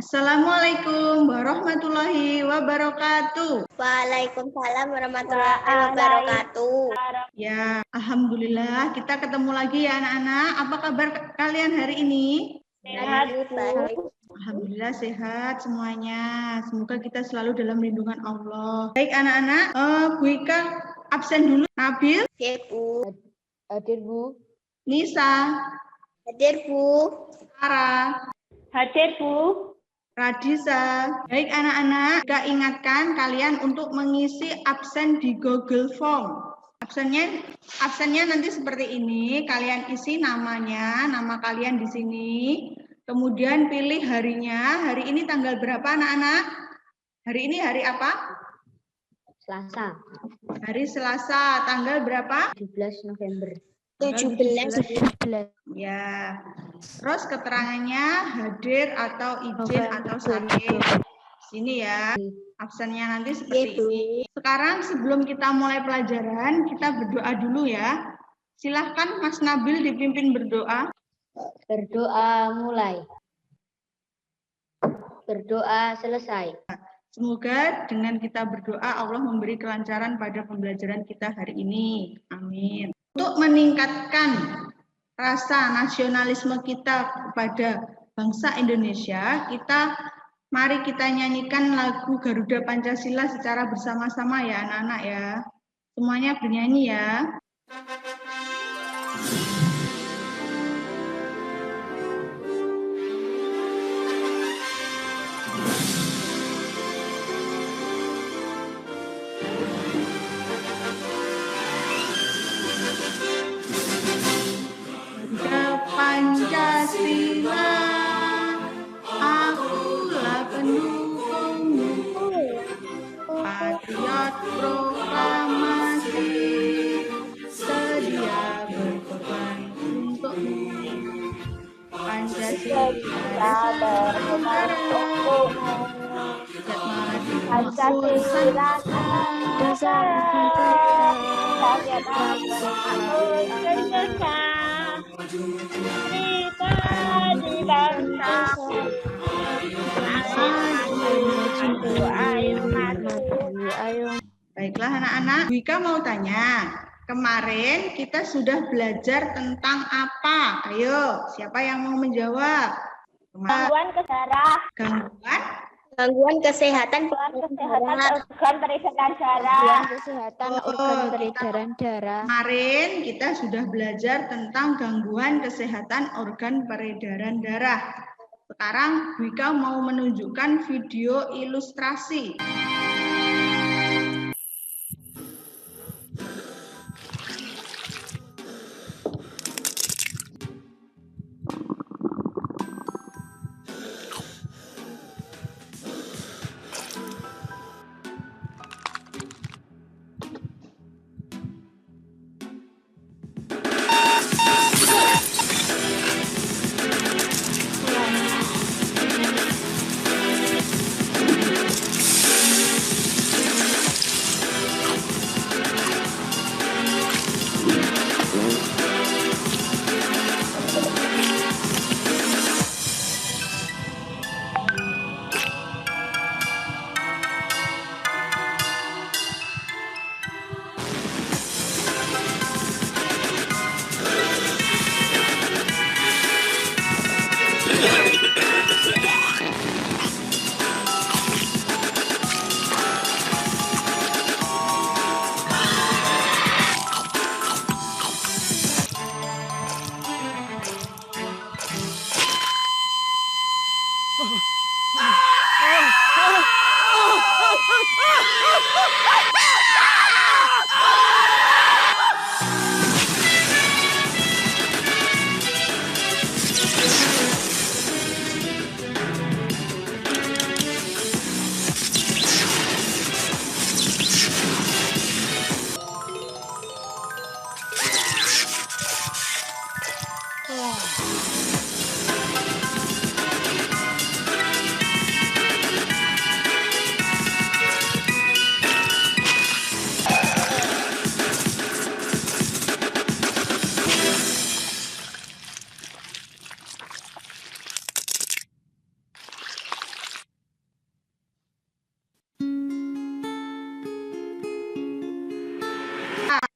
Assalamualaikum warahmatullahi wabarakatuh. Waalaikumsalam warahmatullahi wabarakatuh. Ya, alhamdulillah kita ketemu lagi ya anak-anak. Apa kabar kalian hari ini? Sehat, Bu. Alhamdulillah sehat semuanya. Semoga kita selalu dalam lindungan Allah. Baik anak-anak, Bu Ika absen dulu. Nabil, Ya, Bu. Hadir, Bu. Nisa, Hadir, Bu. Sarah, Hadir, Bu. Radisa. Baik anak-anak, kita ingatkan kalian untuk mengisi absen di Google Form. Absennya nanti seperti ini. Kalian isi namanya, nama kalian di sini. Kemudian pilih harinya. Hari ini tanggal berapa anak-anak? Hari ini hari apa? Selasa. Hari Selasa. Tanggal berapa? 17 November. 17. Ya. Terus keterangannya hadir atau izin atau sakit. Sini ya. Absennya nanti seperti ini. Sekarang sebelum kita mulai pelajaran, kita berdoa dulu ya. Silahkan Mas Nabil dipimpin berdoa. Berdoa mulai. Berdoa selesai. Semoga dengan kita berdoa Allah memberi kelancaran pada pembelajaran kita hari ini. Amin. Untuk meningkatkan rasa nasionalisme kita kepada bangsa Indonesia, mari kita nyanyikan lagu Garuda Pancasila secara bersama-sama ya anak-anak ya. Semuanya bernyanyi ya. Pancasila, akulah pendukungmu, patriot proklamasi, sedia berkorban untukmu. Pancasila dasar negara, Pancasila dasar Baiklah anak-anak, Wika mau tanya, kemarin kita sudah belajar tentang apa? Ayo, siapa yang mau menjawab? Gangguan ke darah. Gangguan kesehatan Organ peredaran darah. Gangguan kesehatan organ peredaran darah. Kemarin kita sudah belajar tentang gangguan kesehatan organ peredaran darah. Sekarang Wika mau menunjukkan video ilustrasi.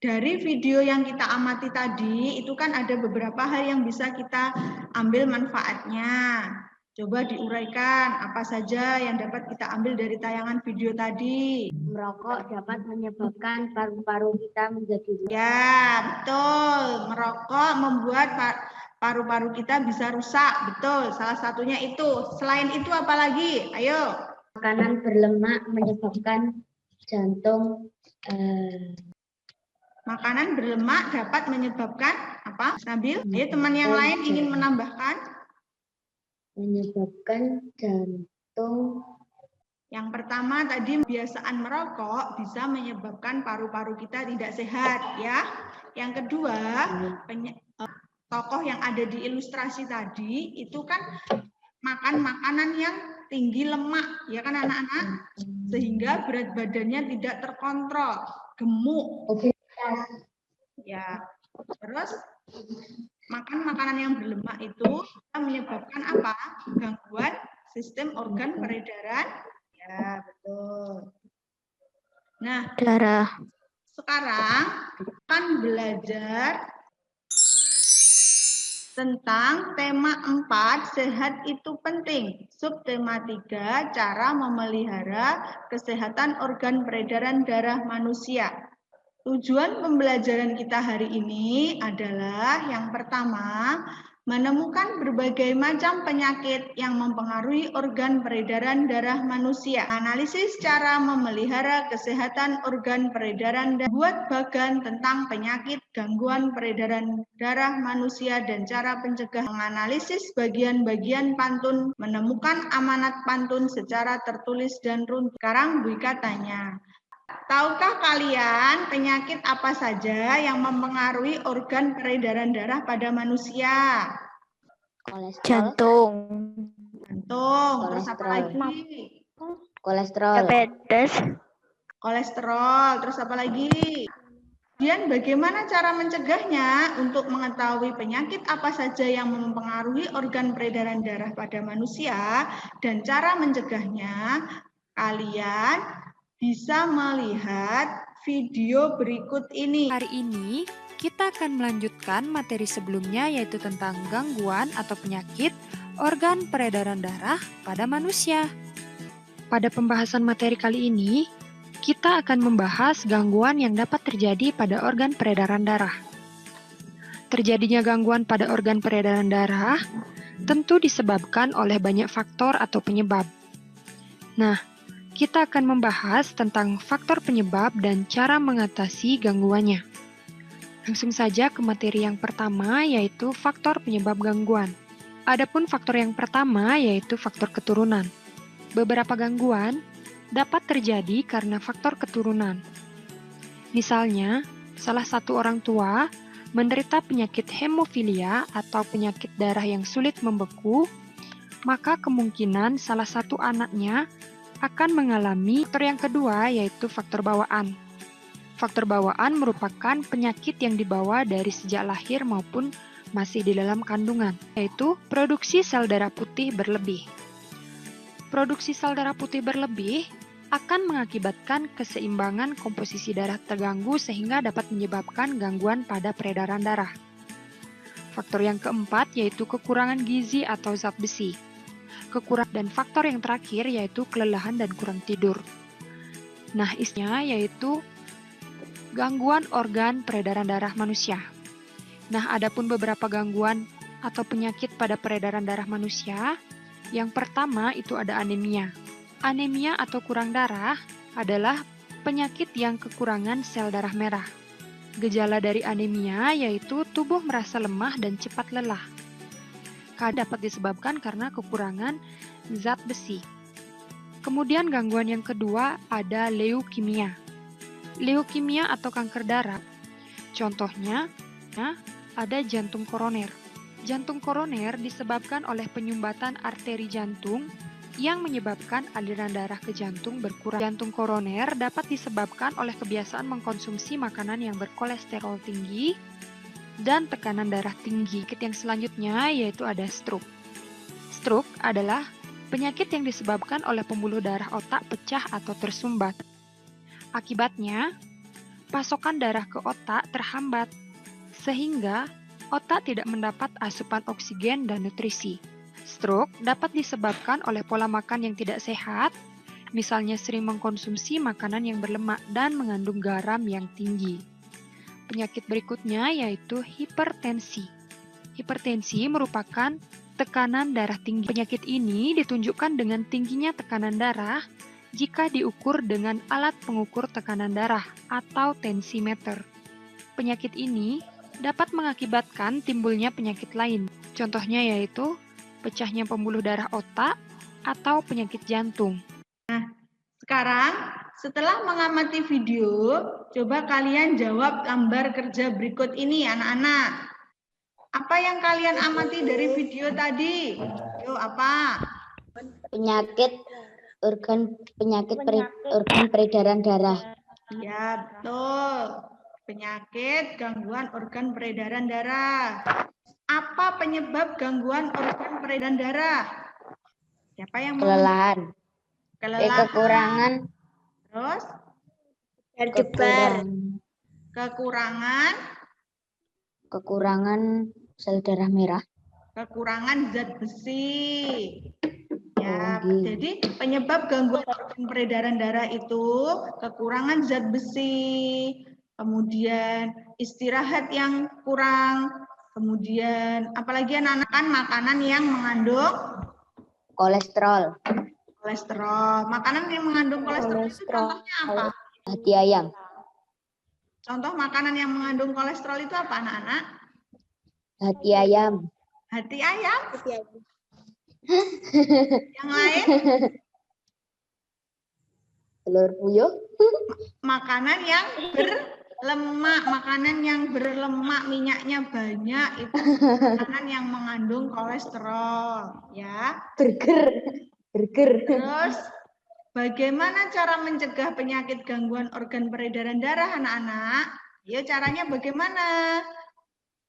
Dari video yang kita amati tadi, itu kan ada beberapa hal yang bisa kita ambil manfaatnya. Coba diuraikan apa saja yang dapat kita ambil dari tayangan video tadi. Merokok dapat menyebabkan paru-paru kita menjadi rusak. Ya, betul. Merokok membuat paru-paru kita bisa rusak. Betul. Salah satunya itu. Selain itu apa lagi? Ayo. Makanan berlemak menyebabkan jantung. Makanan berlemak dapat menyebabkan apa? Nabil? Ayo teman yang lain ingin menambahkan? Menyebabkan jantung. Yang pertama tadi kebiasaan merokok bisa menyebabkan paru-paru kita tidak sehat, ya. Yang kedua, tokoh yang ada di ilustrasi tadi itu kan makan makanan yang tinggi lemak, ya kan anak-anak? Sehingga berat badannya tidak terkontrol, gemuk. Ya. Terus makan makanan yang berlemak itu bisa menyebabkan apa? Gangguan sistem organ peredaran. Ya, betul. Nah, Darah. sekarang akan belajar tentang tema 4, sehat itu penting. Subtema 3, cara memelihara kesehatan organ peredaran darah manusia. Tujuan pembelajaran kita hari ini adalah yang pertama, menemukan berbagai macam penyakit yang mempengaruhi organ peredaran darah manusia. Analisis cara memelihara kesehatan organ peredaran dan buat bagan tentang penyakit gangguan peredaran darah manusia dan cara pencegah. Menganalisis bagian-bagian pantun, menemukan amanat pantun secara tertulis dan runtut. Sekarang Bu Ika tanya, tahukah kalian penyakit apa saja yang mempengaruhi organ peredaran darah pada manusia? Jantung. Jantung. Terus apa Kolesterol. lagi? Kolesterol. Diabetes. Kolesterol. Terus apa lagi? Kemudian bagaimana cara mencegahnya? Untuk mengetahui penyakit apa saja yang mempengaruhi organ peredaran darah pada manusia dan cara mencegahnya, kalian bisa melihat video berikut ini. Hari ini kita akan melanjutkan materi sebelumnya, yaitu tentang gangguan atau penyakit organ peredaran darah pada manusia. Pada pembahasan materi kali ini, kita akan membahas gangguan yang dapat terjadi pada organ peredaran darah. Terjadinya gangguan pada organ peredaran darah tentu disebabkan oleh banyak faktor atau penyebab. Nah, kita akan membahas tentang faktor penyebab dan cara mengatasi gangguannya. Langsung saja ke materi yang pertama, yaitu faktor penyebab gangguan. Adapun faktor yang pertama yaitu faktor keturunan. Beberapa gangguan dapat terjadi karena faktor keturunan. Misalnya, salah satu orang tua menderita penyakit hemofilia atau penyakit darah yang sulit membeku, maka kemungkinan salah satu anaknya akan mengalami. Faktor yang kedua yaitu faktor bawaan. Faktor bawaan merupakan penyakit yang dibawa dari sejak lahir maupun masih di dalam kandungan, yaitu produksi sel darah putih berlebih. Produksi sel darah putih berlebih akan mengakibatkan keseimbangan komposisi darah terganggu sehingga dapat menyebabkan gangguan pada peredaran darah. Faktor yang keempat yaitu kekurangan gizi atau zat besi. Dan faktor yang terakhir yaitu kelelahan dan kurang tidur. Nah, isinya yaitu gangguan organ peredaran darah manusia. Nah, adapun beberapa gangguan atau penyakit pada peredaran darah manusia. Yang pertama itu ada anemia. Anemia atau kurang darah adalah penyakit yang kekurangan sel darah merah. Gejala dari anemia yaitu tubuh merasa lemah dan cepat lelah. Dapat disebabkan karena kekurangan zat besi. Kemudian gangguan yang kedua ada leukemia. Leukemia atau kanker darah. Contohnya ada jantung koroner. Jantung koroner disebabkan oleh penyumbatan arteri jantung yang menyebabkan aliran darah ke jantung berkurang. Jantung koroner dapat disebabkan oleh kebiasaan mengkonsumsi makanan yang berkolesterol tinggi dan tekanan darah tinggi. Penyakit yang selanjutnya yaitu ada stroke. Stroke adalah penyakit yang disebabkan oleh pembuluh darah otak pecah atau tersumbat. Akibatnya, pasokan darah ke otak terhambat, sehingga otak tidak mendapat asupan oksigen dan nutrisi. Stroke dapat disebabkan oleh pola makan yang tidak sehat, misalnya sering mengkonsumsi makanan yang berlemak dan mengandung garam yang tinggi. Penyakit berikutnya yaitu hipertensi. Hipertensi merupakan tekanan darah tinggi. Penyakit ini ditunjukkan dengan tingginya tekanan darah jika diukur dengan alat pengukur tekanan darah atau tensimeter. Penyakit ini dapat mengakibatkan timbulnya penyakit lain. Contohnya yaitu pecahnya pembuluh darah otak atau penyakit jantung. Sekarang, setelah mengamati video, coba kalian jawab gambar kerja berikut ini, anak-anak. Apa yang kalian amati dari video tadi? Yuk, apa? Organ peredaran darah. Ya, betul. Penyakit gangguan organ peredaran darah. Apa penyebab gangguan organ peredaran darah? Siapa yang mau? Kelelahan. Kelelahan. Terus? Kekurangan sel darah merah. Kekurangan zat besi. Ya, Oh, jadi penyebab gangguan organ peredaran darah itu kekurangan zat besi, kemudian istirahat yang kurang, kemudian apalagi anak-anak kan makanan yang mengandung Kolesterol. Makanan yang mengandung kolesterol itu contohnya apa? Hati ayam. Contoh makanan yang mengandung kolesterol itu apa, anak-anak? Hati ayam. Hati ayam? Yang lain? Telur puyuh. Makanan yang berlemak, minyaknya banyak, itu makanan yang mengandung kolesterol, ya. Burger. Terus, bagaimana cara mencegah penyakit gangguan organ peredaran darah, anak-anak? Ya, caranya bagaimana?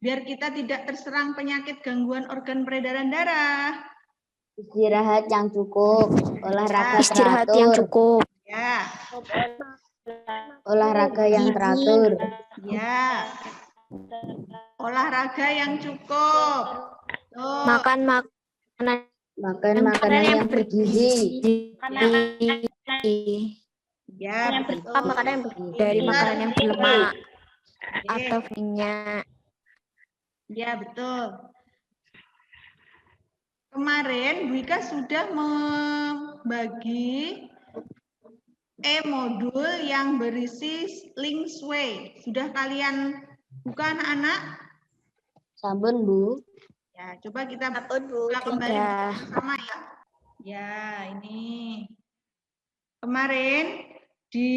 Biar kita tidak terserang penyakit gangguan organ peredaran darah. Istirahat yang cukup. Olahraga Istirahat teratur. yang cukup. Ya, Olahraga yang teratur. ya. Olahraga yang cukup. Tuh. Makan Makan makanan yang bergizi. Ya, betul. makanan yang dari makanan yang berlemak Oke. atau minyak. Ya, betul. Kemarin Bu Ika sudah membagi modul yang berisi Linksway. Sudah kalian buka, anak-anak? Sabun, Bu. Ya, coba kita Bu, buka kembali sudah. bersama ya. Ya, ini. Kemarin di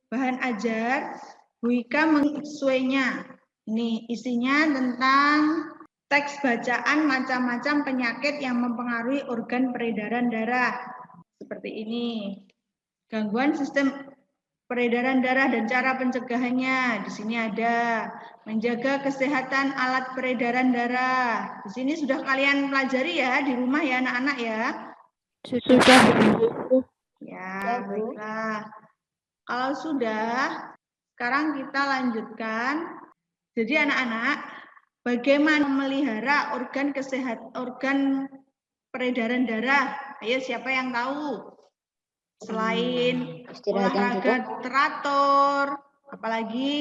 bahan ajar Bu Ika Linksway-nya. Ini isinya tentang teks bacaan macam-macam penyakit yang mempengaruhi organ peredaran darah. Seperti ini. Gangguan sistem peredaran darah dan cara pencegahannya. Di sini ada menjaga kesehatan alat peredaran darah. Di sini sudah kalian pelajari ya di rumah ya anak-anak ya. Sudah. Ya, baiklah. Kalau sudah, sekarang kita lanjutkan. Jadi anak-anak, bagaimana memelihara organ peredaran darah? Ayo, siapa yang tahu? Selain Istirahat yang olahraga cukup. teratur, apalagi?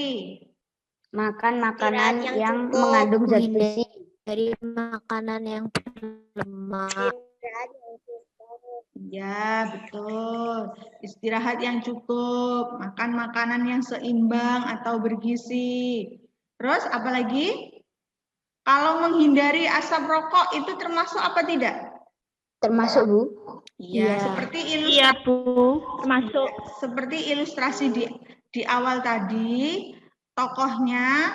Makan makanan Istirahat yang yang cukup. mengandung zat besi. Dari makanan yang berlemak. Ya, betul. Istirahat yang cukup, makan makanan yang seimbang atau bergizi. Terus apalagi? Kalau menghindari asap rokok itu termasuk apa tidak? Termasuk, Bu. Iya, Termasuk. seperti ilustrasi di awal tadi, tokohnya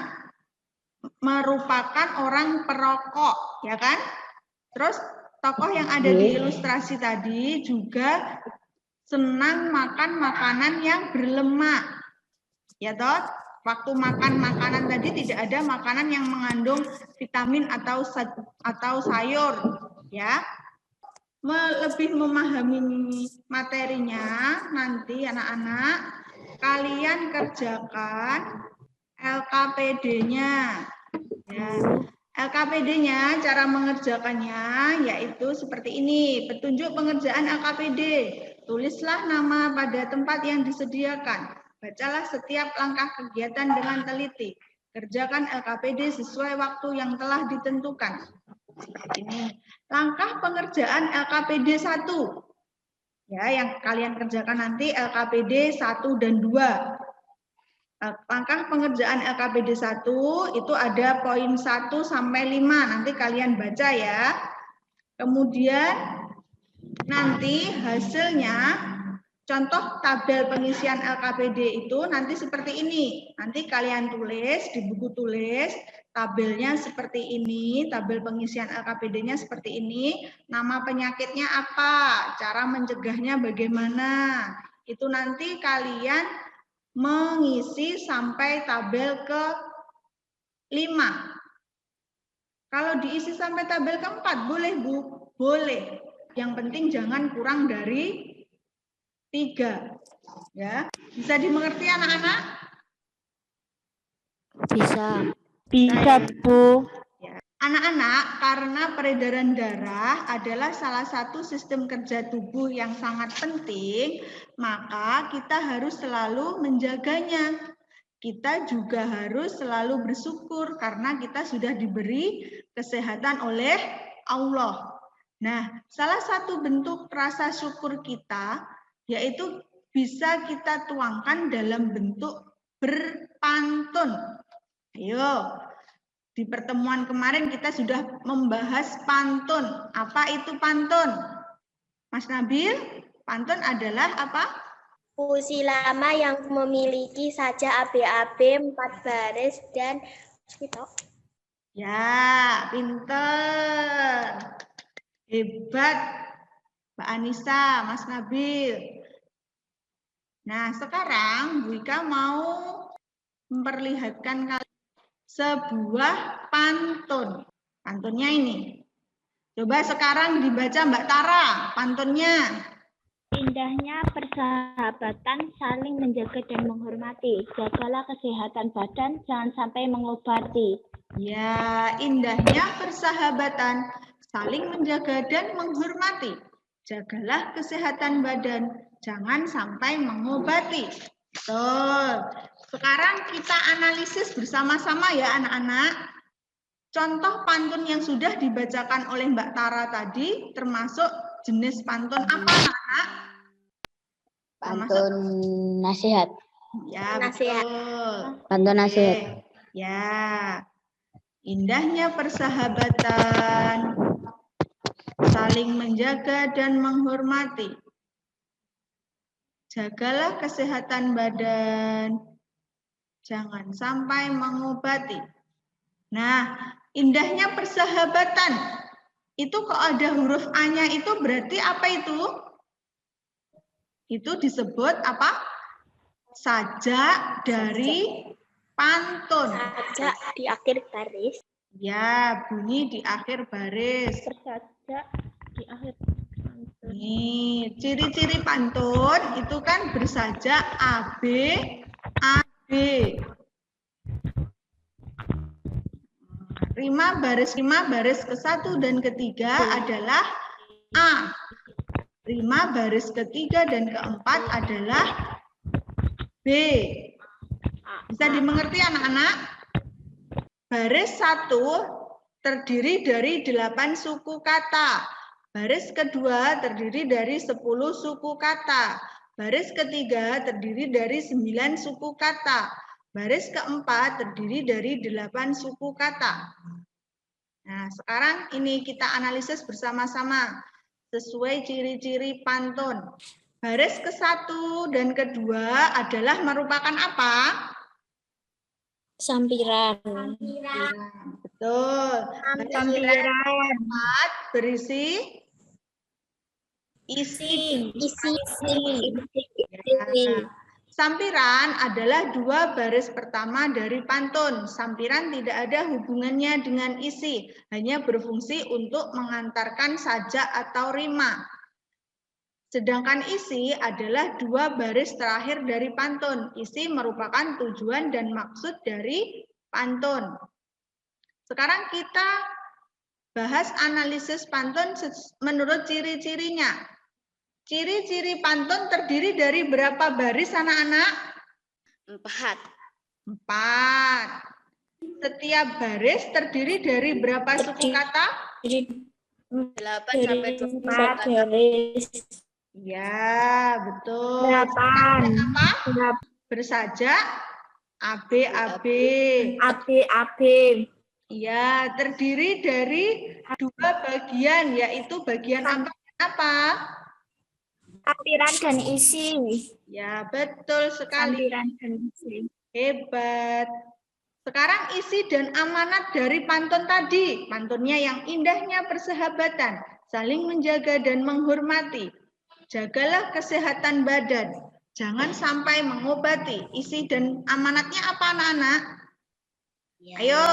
merupakan orang perokok, ya kan? Terus tokoh yang ada di ilustrasi tadi juga senang makan makanan yang berlemak. Ya toh, waktu makan makanan tadi tidak ada makanan yang mengandung vitamin atau sayur, ya. Lebih memahami materinya nanti anak-anak, kalian kerjakan LKPD-nya. Ya. LKPD-nya cara mengerjakannya yaitu seperti ini. Petunjuk pengerjaan LKPD. Tulislah nama pada tempat yang disediakan. Bacalah setiap langkah kegiatan dengan teliti. Kerjakan LKPD sesuai waktu yang telah ditentukan. Seperti ini. Langkah pengerjaan LKPD 1. Ya, yang kalian kerjakan nanti LKPD 1 dan 2. Langkah pengerjaan LKPD 1 itu ada poin 1 sampai 5. Nanti kalian baca ya. Kemudian nanti hasilnya, contoh tabel pengisian LKPD itu nanti seperti ini. Nanti kalian tulis di buku tulis, tabelnya seperti ini, tabel pengisian LKPD-nya seperti ini. Nama penyakitnya apa, cara mencegahnya bagaimana. Itu nanti kalian mengisi sampai tabel ke-5. Kalau diisi sampai tabel ke-4 boleh Bu? Boleh. Yang penting jangan kurang dari 3. Ya. Bisa dimengerti anak-anak? Bisa. Bisa, Bu. Anak-anak, karena peredaran darah adalah salah satu sistem kerja tubuh yang sangat penting, maka kita harus selalu menjaganya. Kita juga harus selalu bersyukur karena kita sudah diberi kesehatan oleh Allah. Nah, salah satu bentuk rasa syukur kita yaitu bisa kita tuangkan dalam bentuk berpantun. Ayo. Di pertemuan kemarin kita sudah membahas pantun. Apa itu pantun? Mas Nabil, pantun adalah apa? Puisi lama yang memiliki saja ABAB 4 baris dan gitu. Ya, pinter. Hebat. Mbak Anissa, Mas Nabil. Nah, sekarang Bu Ika mau memperlihatkan kalian sebuah pantun. Pantunnya ini. Coba sekarang dibaca Mbak Tara, pantunnya. Indahnya persahabatan, saling menjaga dan menghormati. Jagalah kesehatan badan, jangan sampai mengobati. Ya, indahnya persahabatan, saling menjaga dan menghormati. Jagalah kesehatan badan, jangan sampai mengobati. Betul. Sekarang kita analisis bersama-sama ya anak-anak. Contoh pantun yang sudah dibacakan oleh Mbak Tara tadi termasuk jenis pantun apa anak-anak? Pantun nasihat. Ya, Nasihat. betul. Pantun nasihat. Ya. Indahnya persahabatan, saling menjaga dan menghormati. Jagalah kesehatan badan, jangan sampai mengobati. Nah, indahnya persahabatan. Itu kok ada huruf A-nya itu berarti apa itu? Itu disebut apa? Sajak dari pantun. Sajak di akhir baris. Ya, bunyi di akhir baris. Sajak di akhir pantun. Nih, ciri-ciri pantun itu kan bersajak AB, AB. Rima baris ke-1 dan ke-3 adalah A. Rima baris ke-3 dan ke-4 adalah B. Bisa dimengerti anak-anak? Baris 1 terdiri dari 8 suku kata. Baris kedua terdiri dari 10 suku kata. Baris ketiga terdiri dari 9 suku kata. Baris keempat terdiri dari 8 suku kata. Nah, sekarang ini kita analisis bersama-sama sesuai ciri-ciri pantun. Baris ke-1 dan kedua adalah merupakan apa? Sampiran. Betul. Sampiran berisi isi. Sampiran adalah 2 baris pertama dari pantun. Sampiran tidak ada hubungannya dengan isi, hanya berfungsi untuk mengantarkan sajak atau rima. Sedangkan isi adalah 2 baris terakhir dari pantun. Isi merupakan tujuan dan maksud dari pantun. Sekarang kita bahas analisis pantun menurut ciri-cirinya. Ciri-ciri pantun terdiri dari berapa baris anak-anak? 4. 4. Setiap baris terdiri dari berapa suku kata? 8 sampai 4 baris. Ya, betul. 8. Apa? Bersajak AB. AB. Ya, terdiri dari 2 bagian, yaitu bagian apa? Sampiran dan isi. Ya, betul sekali. Sampiran dan isi. Hebat. Sekarang isi dan amanat dari pantun tadi. Pantunnya yang indahnya persahabatan, saling menjaga dan menghormati. Jagalah kesehatan badan, jangan sampai mengobati. Isi dan amanatnya apa anak-anak? Ya. Ayo,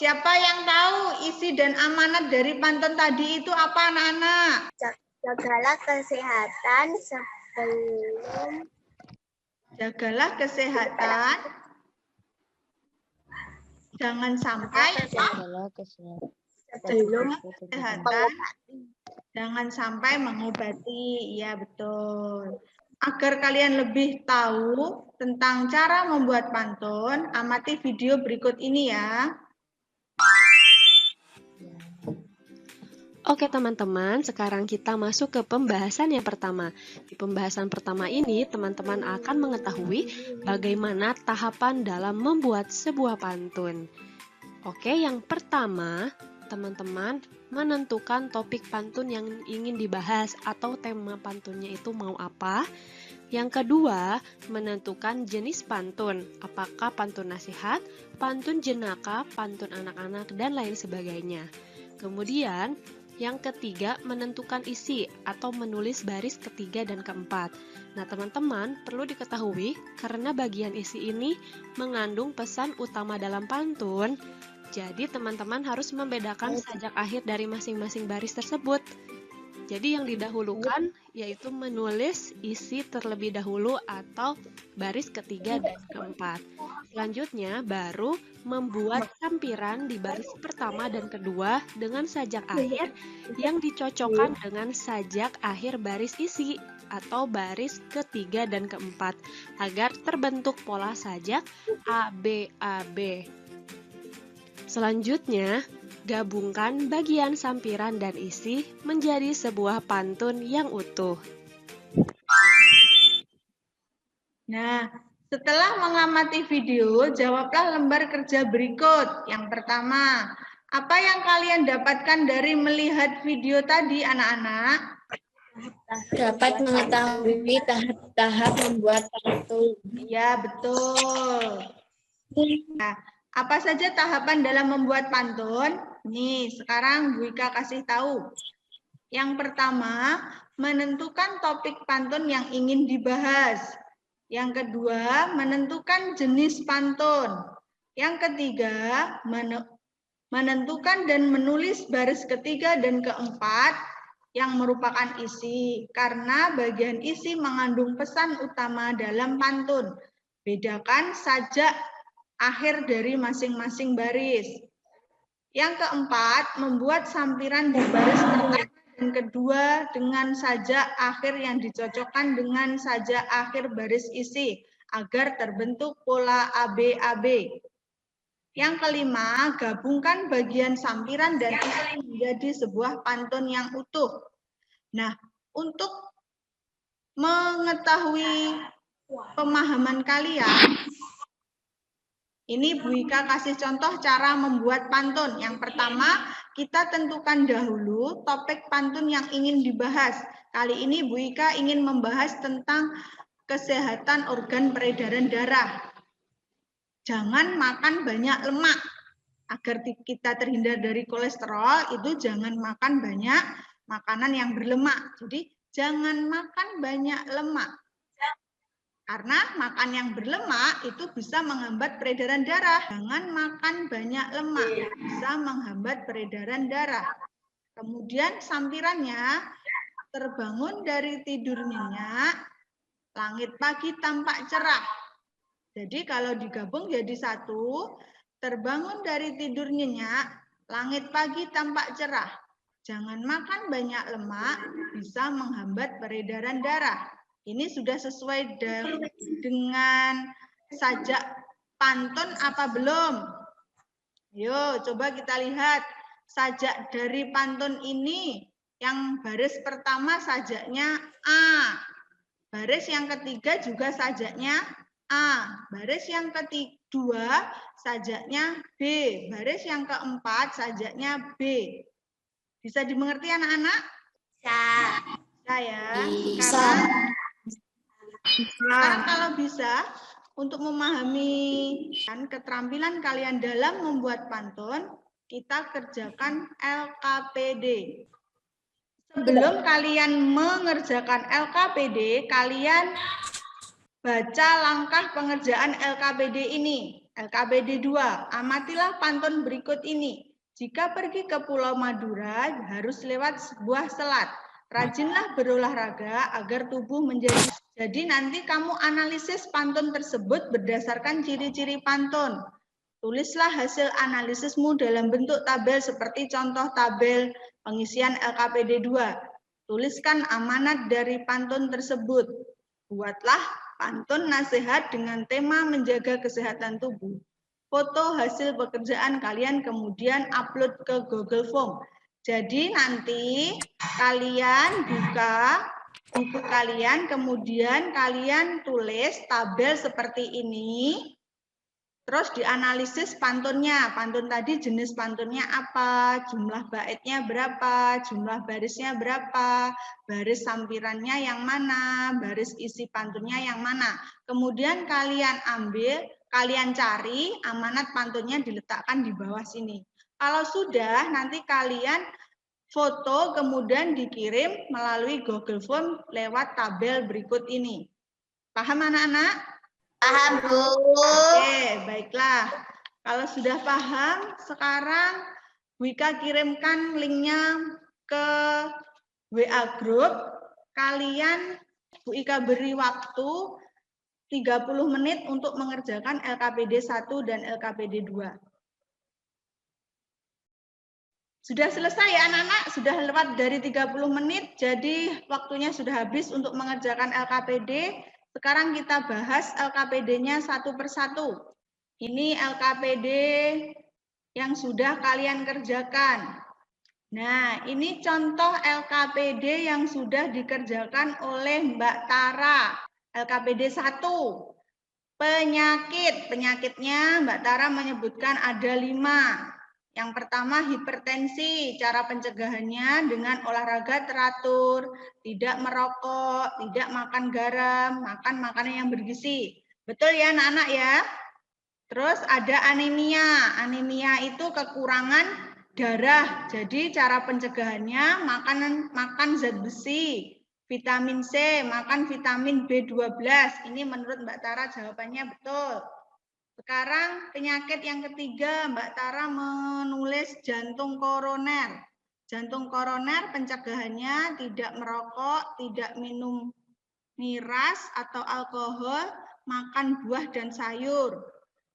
siapa yang tahu isi dan amanat dari pantun tadi itu apa anak-anak? Jagalah kesehatan sebelum Jagalah kesehatan, jangan sampai Adalah kesehatan. sebelum kesehatan, jangan sampai mengobati. Iya, betul. Agar kalian lebih tahu tentang cara membuat pantun, amati video berikut ini ya. Oke teman-teman, sekarang kita masuk ke pembahasan yang pertama. Di pembahasan pertama ini, teman-teman akan mengetahui bagaimana tahapan dalam membuat sebuah pantun. Oke, yang pertama, teman-teman menentukan topik pantun yang ingin dibahas atau tema pantunnya itu mau apa. Yang kedua, menentukan jenis pantun, apakah pantun nasihat, pantun jenaka, pantun anak-anak, dan lain sebagainya. Kemudian, yang ketiga, menentukan isi atau menulis baris ketiga dan keempat. Nah, teman-teman perlu diketahui karena bagian isi ini mengandung pesan utama dalam pantun. Jadi, teman-teman harus membedakan sajak akhir dari masing-masing baris tersebut. Jadi, yang didahulukan yaitu menulis isi terlebih dahulu atau baris ketiga dan keempat. Selanjutnya, baru membuat sampiran di baris pertama dan kedua dengan sajak akhir yang dicocokkan dengan sajak akhir baris isi atau baris ketiga dan keempat agar terbentuk pola sajak ABAB. Selanjutnya, gabungkan bagian sampiran dan isi menjadi sebuah pantun yang utuh. Nah, setelah mengamati video, jawablah lembar kerja berikut. Yang pertama, apa yang kalian dapatkan dari melihat video tadi, anak-anak? dapat mengetahui tahap-tahap membuat pantun. Ya, betul. Nah, apa saja tahapan dalam membuat pantun? Nih, sekarang Bu Ika kasih tahu. Yang pertama, menentukan topik pantun yang ingin dibahas. Yang kedua, menentukan jenis pantun. Yang ketiga, menentukan dan menulis baris ketiga dan keempat yang merupakan isi. Karena bagian isi mengandung pesan utama dalam pantun. Bedakan sajak akhir dari masing-masing baris. Yang keempat, membuat sampiran di baris pertama dan kedua dengan sajak akhir yang dicocokkan dengan sajak akhir baris isi agar terbentuk pola ABAB. Yang kelima, gabungkan bagian sampiran dan isi menjadi sebuah pantun yang utuh. Nah, untuk mengetahui pemahaman kalian, ini Bu Ika kasih contoh cara membuat pantun. Yang pertama, kita tentukan dahulu topik pantun yang ingin dibahas. Kali ini Bu Ika ingin membahas tentang kesehatan organ peredaran darah. Jangan makan banyak lemak. Agar kita terhindar dari kolesterol, itu jangan makan banyak makanan yang berlemak. Jadi, jangan makan banyak lemak. Karena makan yang berlemak itu bisa menghambat peredaran darah. Jangan makan banyak lemak, bisa menghambat peredaran darah. Kemudian sampirannya terbangun dari tidur nyenyak, langit pagi tampak cerah. Jadi kalau digabung jadi satu, terbangun dari tidur nyenyak, langit pagi tampak cerah. Jangan makan banyak lemak, bisa menghambat peredaran darah. Ini sudah sesuai dengan sajak pantun apa belum? Yuk, coba kita lihat sajak dari pantun ini. Yang baris pertama sajaknya A. Baris yang ketiga juga sajaknya A. Baris yang kedua sajaknya B. Baris yang keempat sajaknya B. Bisa dimengerti anak-anak? Bisa. Bisa ya. Bisa. Sekarang kalau bisa, untuk memahami keterampilan kalian dalam membuat pantun, kita kerjakan LKPD. Sebelum kalian mengerjakan LKPD, kalian baca langkah pengerjaan LKPD ini. LKPD 2, amatilah pantun berikut ini. Jika pergi ke Pulau Madura, harus lewat sebuah selat. Rajinlah berolahraga agar tubuh menjadi. Jadi nanti kamu analisis pantun tersebut berdasarkan ciri-ciri pantun. Tulislah hasil analisismu dalam bentuk tabel seperti contoh tabel pengisian LKPD 2. Tuliskan amanat dari pantun tersebut. Buatlah pantun nasihat dengan tema menjaga kesehatan tubuh. Foto hasil pekerjaan kalian kemudian upload ke Google Form. Jadi nanti kalian buka buku kalian, kemudian kalian tulis tabel seperti ini. Terus dianalisis pantunnya. Pantun tadi jenis pantunnya apa, jumlah baitnya berapa, jumlah barisnya berapa, baris sampirannya yang mana, baris isi pantunnya yang mana. Kemudian kalian ambil, kalian cari, amanat pantunnya diletakkan di bawah sini. Kalau sudah, nanti kalian foto kemudian dikirim melalui Google Form lewat tabel berikut ini. Paham anak-anak? Paham, Bu. Oke, baiklah. Kalau sudah paham, sekarang Bu Ika kirimkan linknya ke WA Group. Kalian, Bu Ika beri waktu 30 menit untuk mengerjakan LKPD 1 dan LKPD 2. Sudah selesai ya anak-anak? Sudah lewat dari 30 menit, jadi waktunya sudah habis untuk mengerjakan LKPD. Sekarang kita bahas LKPD-nya satu persatu. Ini LKPD yang sudah kalian kerjakan. Nah, ini contoh LKPD yang sudah dikerjakan oleh Mbak Tara. LKPD 1. Penyakit. Penyakitnya Mbak Tara menyebutkan ada 5. Yang pertama hipertensi, cara pencegahannya dengan olahraga teratur, tidak merokok, tidak makan garam, makan makanan yang bergizi. Betul ya anak-anak ya? Terus ada anemia. Anemia itu kekurangan darah. Jadi cara pencegahannya makan zat besi, vitamin C, makan vitamin B12. Ini menurut Mbak Tara jawabannya betul. Sekarang penyakit yang ketiga, Mbak Tara menulis jantung koroner. Jantung koroner pencegahannya tidak merokok, tidak minum miras atau alkohol, makan buah dan sayur.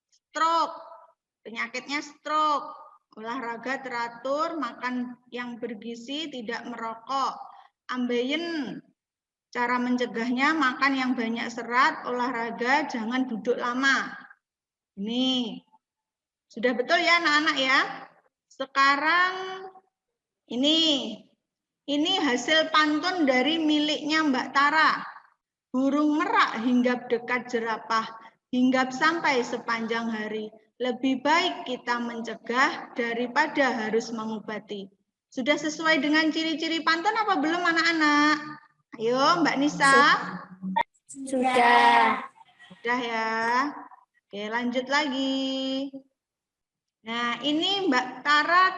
Stroke, penyakitnya stroke, olahraga teratur, makan yang bergizi, tidak merokok. Ambeien, cara mencegahnya makan yang banyak serat, olahraga, jangan duduk lama. Ini sudah betul ya anak-anak ya. Sekarang ini hasil pantun dari miliknya Mbak Tara. Burung merak hinggap dekat jerapah, hinggap sampai sepanjang hari. Lebih baik kita mencegah daripada harus mengobati. Sudah sesuai dengan ciri-ciri pantun apa belum anak-anak? Ayo Mbak Nisa. Sudah. Sudah ya. Oke, lanjut lagi. Nah, ini Mbak Tara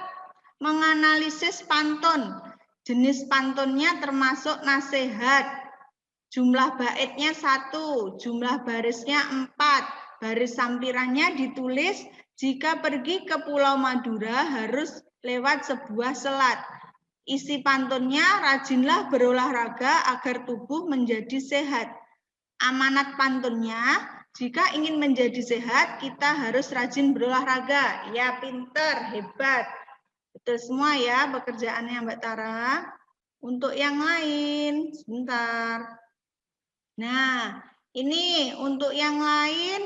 menganalisis pantun. Jenis pantunnya termasuk nasihat. Jumlah baitnya 1, jumlah barisnya 4. Baris sampirannya ditulis, jika pergi ke Pulau Madura harus lewat sebuah selat. Isi pantunnya, rajinlah berolahraga agar tubuh menjadi sehat. Amanat pantunnya, jika ingin menjadi sehat, kita harus rajin berolahraga. Ya, pinter, hebat. Betul semua ya pekerjaannya Mbak Tara. Untuk yang lain, sebentar. Nah, ini untuk yang lain,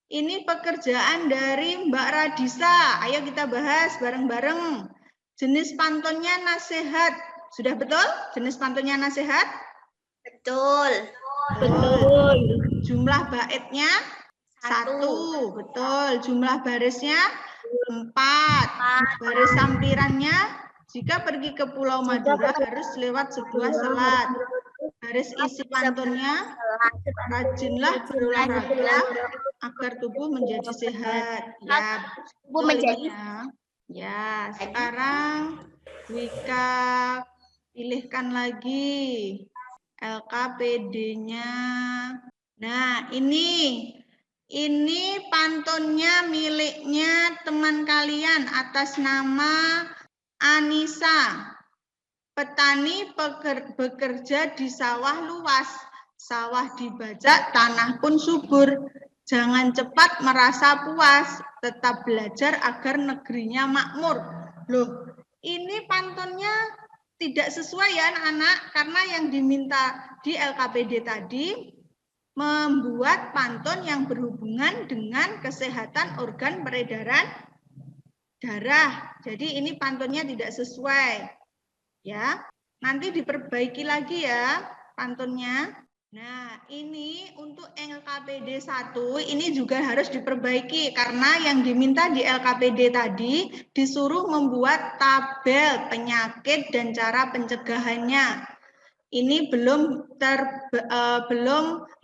ini pekerjaan dari Mbak Radisa. Ayo kita bahas bareng-bareng. Jenis pantunnya nasihat. Sudah betul? Jenis pantunnya nasihat? Betul. Betul. Jumlah baitnya 1. Betul. Jumlah barisnya 4. Baris sampirannya, jika pergi ke Pulau Madura harus lewat sebuah selat. Baris isi pantunnya, rajinlah berolahraga agar tubuh menjadi sehat. Ya, betul ini ya. Ya, sekarang Wika pilihkan lagi LKPD-nya. Nah, ini pantunnya miliknya teman kalian atas nama Anissa. Petani bekerja di sawah luas. Sawah dibajak, tanah pun subur. Jangan cepat merasa puas, tetap belajar agar negerinya makmur. Loh, ini pantunnya tidak sesuai ya anak-anak, karena yang diminta di LKPD tadi membuat pantun yang berhubungan dengan kesehatan organ peredaran darah. Jadi ini pantunnya tidak sesuai. Ya, nanti diperbaiki lagi ya pantunnya. Nah, ini untuk LKPD 1 ini juga harus diperbaiki karena yang diminta di LKPD tadi disuruh membuat tabel penyakit dan cara pencegahannya. Ini belum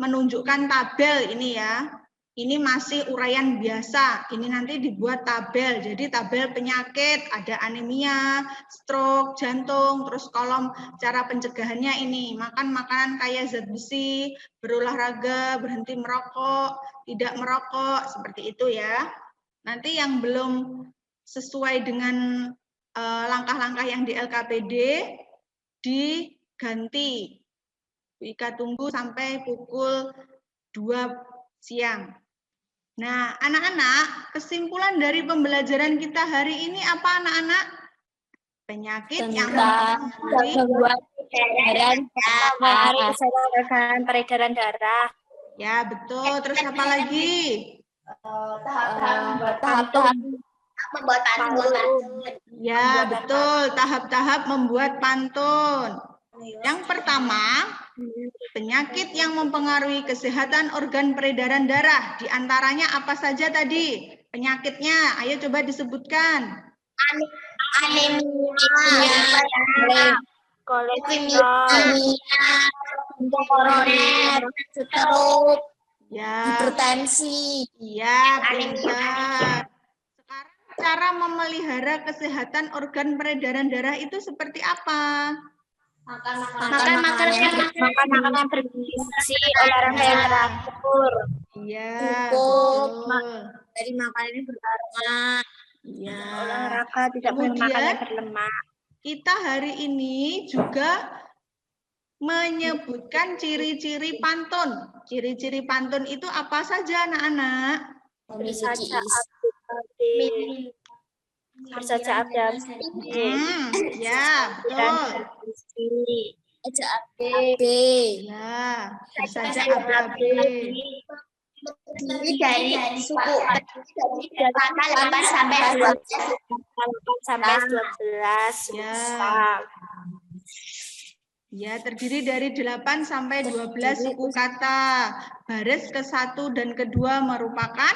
menunjukkan tabel ini ya. Ini masih uraian biasa. Ini nanti dibuat tabel. Jadi tabel penyakit, ada anemia, stroke, jantung, terus kolom cara pencegahannya ini. Makan makanan kaya zat besi, berolahraga, berhenti merokok, tidak merokok, seperti itu ya. Nanti yang belum sesuai dengan langkah-langkah yang di LKPD diganti. Wika tunggu sampai pukul 2 siang. Nah, anak-anak, kesimpulan dari pembelajaran kita hari ini apa anak-anak? Penyakit yang Gangguan peredaran darah. Ya, betul. Terus apa lagi? Tahap-tahap membuat pantun. Ya, betul. Tahap-tahap membuat pantun. Yang pertama, penyakit yang mempengaruhi kesehatan organ peredaran darah. Di antaranya apa saja tadi penyakitnya? Ayo coba disebutkan. Anemia, kolesterol, koroner, stroke, Ya, hipertensi. iya, pintar. Sekarang cara memelihara kesehatan organ peredaran darah itu seperti apa? makan makanan bergizi, olahraga yang teratur, Iya, Cukup. betul. Dari makanan ini berlemak. Iya. olahraga tidak boleh makan Kemudian yang berlemak. kita hari ini juga menyebutkan ciri-ciri pantun. Ciri-ciri pantun itu apa saja anak-anak? Memiliki Bersaja ada Ya, betul. AB. Ya, bersaja AB. Terdiri dari suku 8 sampai 12. Ya. Ya, terdiri dari 8 sampai 12 suku kata. Baris ke-1 dan ke-2 merupakan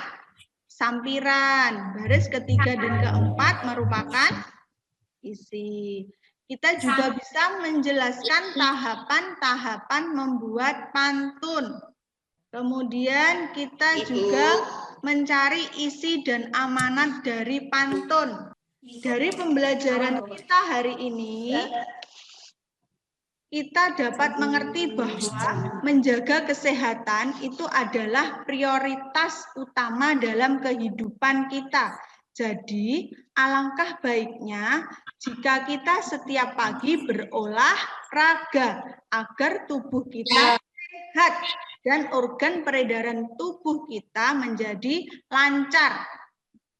sampiran. Baris ke-3 dan ke-4 merupakan isi. Kita juga bisa menjelaskan tahapan-tahapan membuat pantun. Kemudian kita juga mencari isi dan amanat dari pantun. Dari pembelajaran kita hari ini, kita dapat mengerti bahwa menjaga kesehatan itu adalah prioritas utama dalam kehidupan kita. Jadi, alangkah baiknya jika kita setiap pagi berolahraga agar tubuh kita sehat dan organ peredaran tubuh kita menjadi lancar.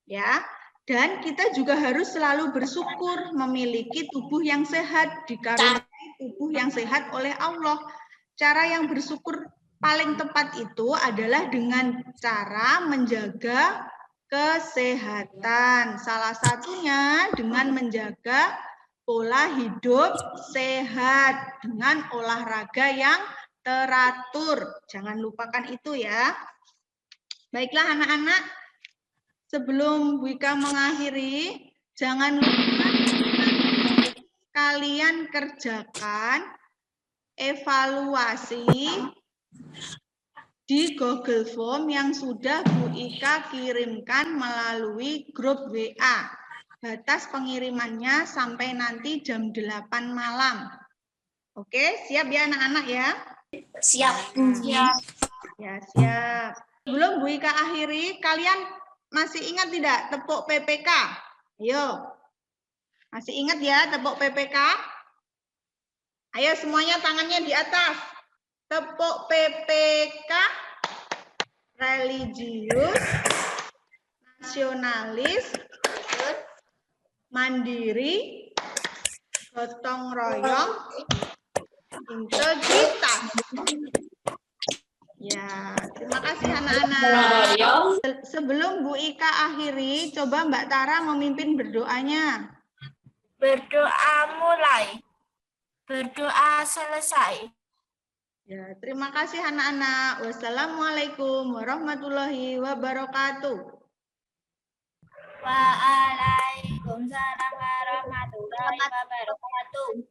Ya, dan kita juga harus selalu bersyukur memiliki tubuh yang sehat, dikaruniai tubuh yang sehat oleh Allah. Cara yang bersyukur paling tepat itu adalah dengan cara menjaga kesehatan. Salah satunya dengan menjaga pola hidup sehat dengan olahraga yang teratur. Jangan lupakan itu ya. Baiklah anak-anak, sebelum Bu Ika mengakhiri, jangan lupa kalian kerjakan evaluasi di Google Form yang sudah Bu Ika kirimkan melalui grup WA. Batas pengirimannya sampai nanti jam 8 malam. Oke, siap ya anak-anak ya? Siap. Ya, siap. Sebelum Bu Ika akhiri, kalian masih ingat tidak tepuk PPK? Ayo. Masih ingat ya tepuk PPK? Ayo semuanya tangannya di atas. Tepuk PPK, religius, nasionalis, mandiri, gotong royong, integritas. Ya, terima kasih anak-anak. Sebelum Bu Ika akhiri, coba Mbak Tara memimpin berdoanya. Berdoa mulai. Berdoa selesai. Ya, terima kasih anak-anak. Wassalamualaikum warahmatullahi wabarakatuh. Waalaikumsalam warahmatullahi wabarakatuh.